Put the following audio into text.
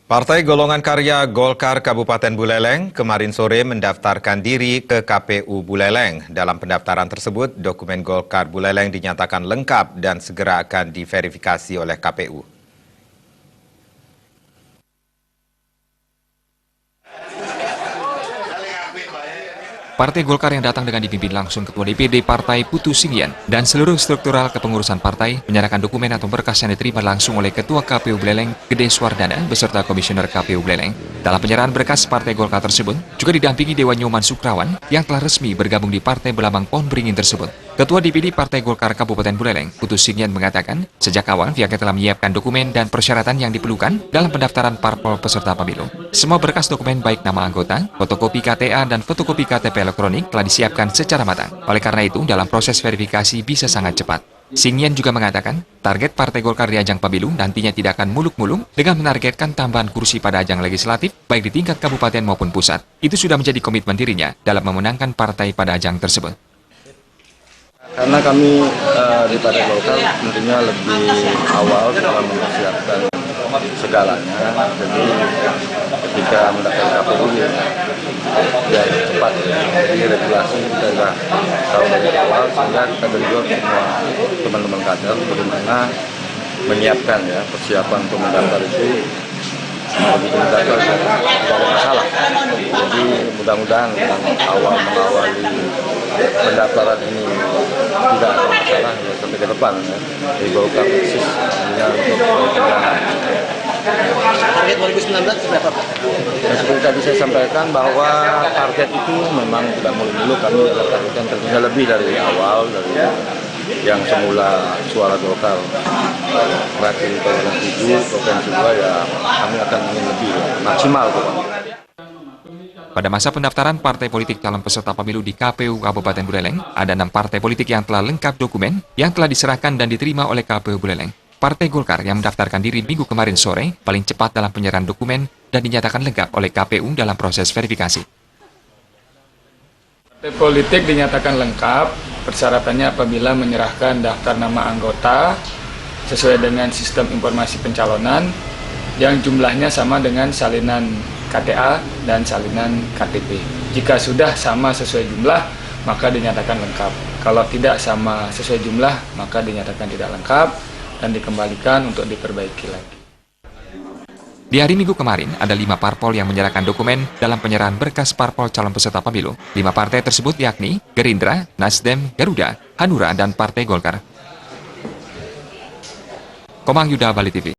Partai Golongan Karya Golkar Kabupaten Buleleng kemarin sore mendaftarkan diri ke KPU Buleleng. Dalam pendaftaran tersebut, dokumen Golkar Buleleng dinyatakan lengkap dan segera akan diverifikasi oleh KPU. Partai Golkar yang datang dengan dipimpin langsung Ketua DPD Partai Putu Singyan dan seluruh struktural kepengurusan partai menyerahkan dokumen atau berkas yang diterima langsung oleh Ketua KPU Buleleng, Gede Swardana, beserta Komisioner KPU Buleleng. Dalam penyerahan berkas Partai Golkar tersebut, juga didampingi Dewan Nyoman Sukrawan yang telah resmi bergabung di Partai Belamang Pohon Beringin tersebut. Ketua DPD Partai Golkar Kabupaten Buleleng, Putu Singyan mengatakan, sejak awal pihaknya telah menyiapkan dokumen dan persyaratan yang diperlukan dalam pendaftaran parpol peserta pemilu. Semua berkas dokumen baik nama anggota, fotokopi KTA, dan fotokopi KTP elektronik telah disiapkan secara matang. Oleh karena itu, dalam proses verifikasi bisa sangat cepat. Singyan juga mengatakan, target Partai Golkar di ajang pemilu nantinya tidak akan muluk-muluk dengan menargetkan tambahan kursi pada ajang legislatif, baik di tingkat kabupaten maupun pusat. Itu sudah menjadi komitmen dirinya dalam memenangkan partai pada ajang tersebut. Karena kami di Partai Golkar tentunya lebih awal dalam mempersiapkan segalanya, jadi ketika mendaftar KPU biar cepat, jadi regulasi kita sudah tahu dari awal sehingga kita genjot semua teman-teman kader bagaimana menyiapkan persiapan untuk mendaftar itu begitu mendaftar tidak ada masalah. Jadi mudah-mudahan awal mengawali pendaftaran ini tidak ada masalah sampai ke depan di Golkar khusus hanya untuk pemenangan. Target 2019 berapa Pak? Seperti tadi saya sampaikan bahwa target itu memang tidak muluk-muluk, kami targetkan tentunya lebih dari awal, dari yang semula suara Golkar terakhir tahun 7 provinsi 2 kami akan ingin lebih maksimal. Pada masa pendaftaran partai politik calon peserta pemilu di KPU Kabupaten Buleleng, ada 6 partai politik yang telah lengkap dokumen yang telah diserahkan dan diterima oleh KPU Buleleng. Partai Golkar yang mendaftarkan diri minggu kemarin sore paling cepat dalam penyerahan dokumen dan dinyatakan lengkap oleh KPU dalam proses verifikasi. Partai politik dinyatakan lengkap, persyaratannya apabila menyerahkan daftar nama anggota sesuai dengan sistem informasi pencalonan yang jumlahnya sama dengan salinan KTA dan salinan KTP. Jika sudah sama sesuai jumlah, maka dinyatakan lengkap. Kalau tidak sama sesuai jumlah, maka dinyatakan tidak lengkap dan dikembalikan untuk diperbaiki lagi. Di hari Minggu kemarin, ada 5 parpol yang menyerahkan dokumen dalam penyerahan berkas parpol calon peserta pemilu. 5 partai tersebut yakni Gerindra, Nasdem, Garuda, Hanura, dan Partai Golkar. Komang Yuda, Bali TV.